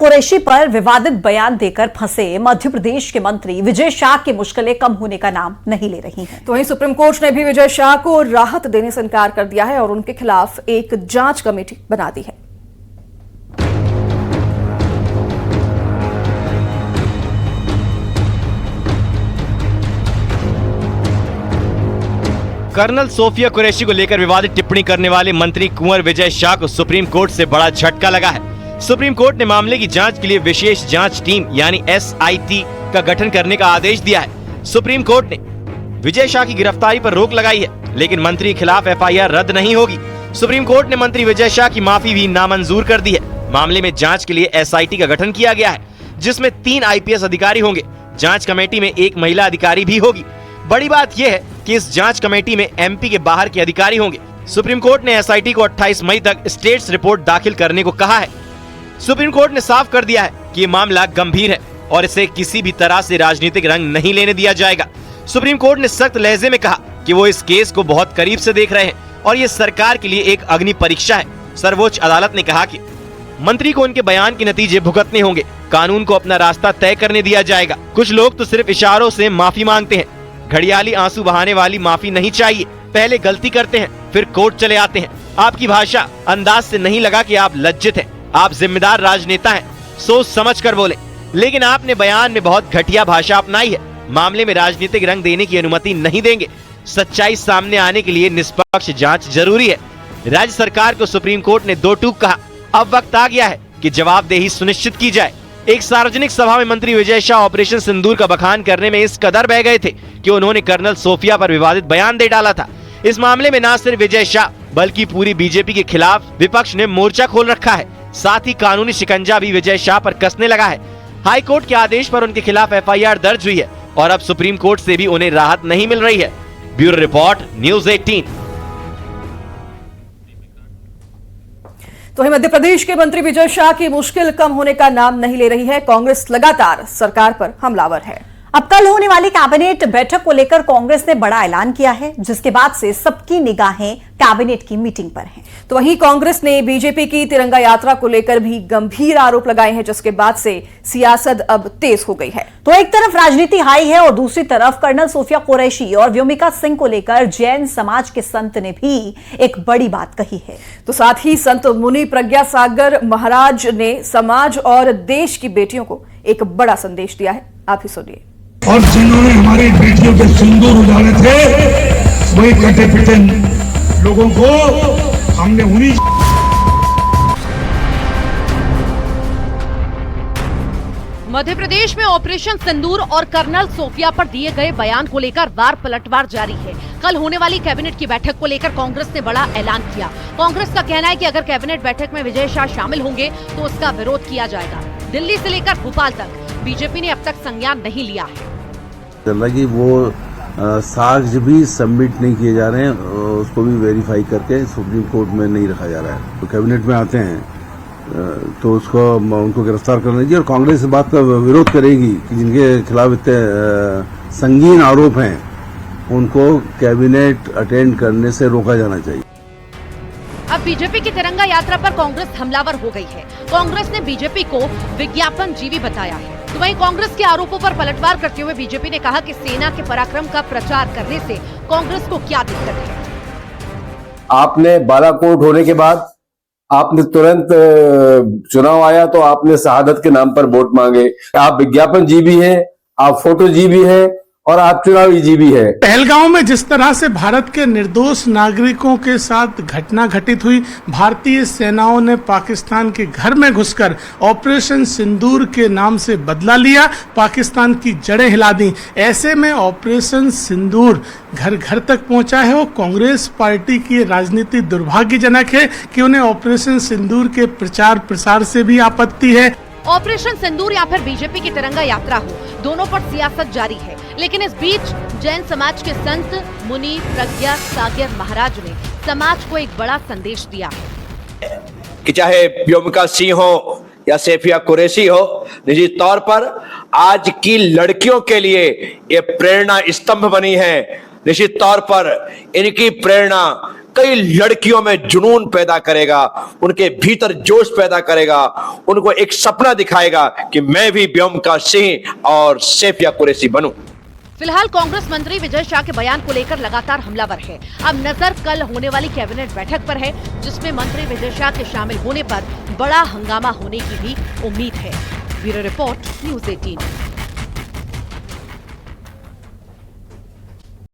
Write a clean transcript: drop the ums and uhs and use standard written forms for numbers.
कुरैशी पर विवादित बयान देकर फंसे मध्य प्रदेश के मंत्री विजय शाह की मुश्किलें कम होने का नाम नहीं ले रही हैं। तो वहीं सुप्रीम कोर्ट ने भी विजय शाह को राहत देने से इनकार कर दिया है और उनके खिलाफ एक जांच कमेटी बना दी है। कर्नल सोफिया कुरैशी को लेकर विवादित टिप्पणी करने वाले मंत्री कुंवर विजय शाह को सुप्रीम कोर्ट से बड़ा झटका लगा है। सुप्रीम कोर्ट ने मामले की जांच के लिए विशेष जांच टीम यानी SIT का गठन करने का आदेश दिया है। सुप्रीम कोर्ट ने विजय शाह की गिरफ्तारी पर रोक लगाई है, लेकिन मंत्री के खिलाफ FIR रद्द नहीं होगी। सुप्रीम कोर्ट ने मंत्री विजय शाह की माफी भी नामंजूर कर दी है। मामले में जाँच के लिए SIT का गठन किया गया है, जिसमें 3 IPS अधिकारी होंगे। जाँच कमेटी में 1 महिला अधिकारी भी होगी। बड़ी बात यह है कि इस जांच कमेटी में MP के बाहर के अधिकारी होंगे। सुप्रीम कोर्ट ने SIT को 28 मई तक स्टेट्स रिपोर्ट दाखिल करने को कहा है। सुप्रीम कोर्ट ने साफ कर दिया है कि ये मामला गंभीर है और इसे किसी भी तरह से राजनीतिक रंग नहीं लेने दिया जाएगा। सुप्रीम कोर्ट ने सख्त लहजे में कहा कि वो इस केस को बहुत करीब से देख रहे हैं और ये सरकार के लिए एक अग्नि परीक्षा है। सर्वोच्च अदालत ने कहा कि मंत्री को उनके बयान के नतीजे भुगतने होंगे। कानून को अपना रास्ता तय करने दिया जाएगा। कुछ लोग तो सिर्फ इशारों से माफी मांगते हैं। घड़ियाली आंसू बहाने वाली माफी नहीं चाहिए। पहले गलती करते हैं, फिर कोर्ट चले आते हैं। आपकी भाषा अंदाज से नहीं लगा कि आप लज्जित हैं। आप जिम्मेदार राजनेता हैं, सोच समझ कर बोले, लेकिन आपने बयान में बहुत घटिया भाषा अपनाई है। मामले में राजनीतिक रंग देने की अनुमति नहीं देंगे। सच्चाई सामने आने के लिए निष्पक्ष जांच जरूरी है। राज्य सरकार को सुप्रीम कोर्ट ने 2 टूक कहा। अब वक्त आ गया है कि जवाबदेही सुनिश्चित की जाए। एक सार्वजनिक सभा में मंत्री विजय शाह ऑपरेशन सिंदूर का बखान करने में इस कदर बह गए थे कि उन्होंने कर्नल सोफिया पर विवादित बयान दे डाला था। इस मामले में न सिर्फ विजय शाह बल्कि पूरी बीजेपी के खिलाफ विपक्ष ने मोर्चा खोल रखा है। साथ ही कानूनी शिकंजा भी विजय शाह पर कसने लगा है। हाई कोर्ट के आदेश पर उनके खिलाफ FIR दर्ज हुई है और अब सुप्रीम कोर्ट से भी उन्हें राहत नहीं मिल रही है। Bureau report, news 18। तो मध्य प्रदेश के मंत्री विजय शाह की मुश्किल कम होने का नाम नहीं ले रही है। कांग्रेस लगातार सरकार पर हमलावर है। अब कल होने वाली कैबिनेट बैठक को लेकर कांग्रेस ने बड़ा ऐलान किया है, जिसके बाद से सबकी निगाहें कैबिनेट की मीटिंग पर हैं। तो वहीं कांग्रेस ने बीजेपी की तिरंगा यात्रा को लेकर भी गंभीर आरोप लगाए हैं, जिसके बाद से सियासत अब तेज हो गई है। तो एक तरफ राजनीति हाई है और दूसरी तरफ कर्नल सोफिया कुरैशी और व्योमिका सिंह को लेकर जैन समाज के संत ने भी एक बड़ी बात कही है। तो साथ ही संत मुनि प्रज्ञा सागर महाराज ने समाज और देश की बेटियों को एक बड़ा संदेश दिया है। आप ही सुनिए। और जिन्होंने हमारी बेटियों के सिंदूर उजाड़े थे, वही कटे पिटे लोगों को हमने उन्हीं मध्य प्रदेश में ऑपरेशन सिंदूर और कर्नल सोफिया पर दिए गए बयान को लेकर वार पलटवार जारी है। कल होने वाली कैबिनेट की बैठक को लेकर कांग्रेस ने बड़ा ऐलान किया। कांग्रेस का कहना है कि अगर कैबिनेट बैठक में विजय शाह शामिल होंगे तो उसका विरोध किया जाएगा। दिल्ली से लेकर भोपाल तक बीजेपी ने अब तक संज्ञान नहीं लिया है। कि वो साक्ष्य भी सबमिट नहीं किए जा रहे हैं, उसको भी वेरीफाई करके सुप्रीम कोर्ट में नहीं रखा जा रहा है। तो कैबिनेट में आते हैं तो उनको गिरफ्तार करना चाहिए और कांग्रेस इस बात का विरोध करेगी कि जिनके खिलाफ इतने संगीन आरोप हैं उनको कैबिनेट अटेंड करने से रोका जाना चाहिए। अब बीजेपी की तिरंगा यात्रा पर कांग्रेस हमलावर हो गई है। कांग्रेस ने बीजेपी को विज्ञापन जीवी बताया है। तो वहीं कांग्रेस के आरोपों पर पलटवार करते हुए बीजेपी ने कहा कि सेना के पराक्रम का प्रचार करने से कांग्रेस को क्या दिक्कत है। आपने बालाकोट होने के बाद आपने तुरंत चुनाव आया तो आपने शहादत के नाम पर वोट मांगे। आप विज्ञापन जीवी हैं, आप फोटो जीवी हैं और आप चुनावी जीवी है। पहलगांव में जिस तरह से भारत के निर्दोष नागरिकों के साथ घटना घटित हुई, भारतीय सेनाओं ने पाकिस्तान के घर में घुसकर ऑपरेशन सिंदूर के नाम से बदला लिया, पाकिस्तान की जड़ें हिला दी। ऐसे में ऑपरेशन सिंदूर घर घर तक पहुंचा है। वो कांग्रेस पार्टी की राजनीति दुर्भाग्यजनक है कि उन्हें ऑपरेशन सिंदूर के प्रचार प्रसार से भी आपत्ति है। ऑपरेशन सिंदूर या फिर बीजेपी की तिरंगा यात्रा हो, दोनों पर सियासत जारी है। लेकिन इस बीच जैन समाज के संत मुनि प्रज्ञा सागर महाराज ने समाज को एक बड़ा संदेश दिया कि चाहे व्योमिका सिंह हो या सोफिया कुरैशी हो, निश्चित तौर पर आज की लड़कियों के लिए ये प्रेरणा स्तंभ बनी है। निश्चित तौर पर इनकी प्रेरणा कई लड़कियों में जुनून पैदा करेगा, उनके भीतर जोश पैदा करेगा, उनको एक सपना दिखाएगा कि मैं भी व्योमिका सिंह और सैफिया कुरैशी बनूं। फिलहाल कांग्रेस मंत्री विजय शाह के बयान को लेकर लगातार हमलावर है। अब नजर कल होने वाली कैबिनेट बैठक पर है, जिसमें मंत्री विजय शाह के शामिल होने पर बड़ा हंगामा होने की भी उम्मीद है। Bureau report, news 18।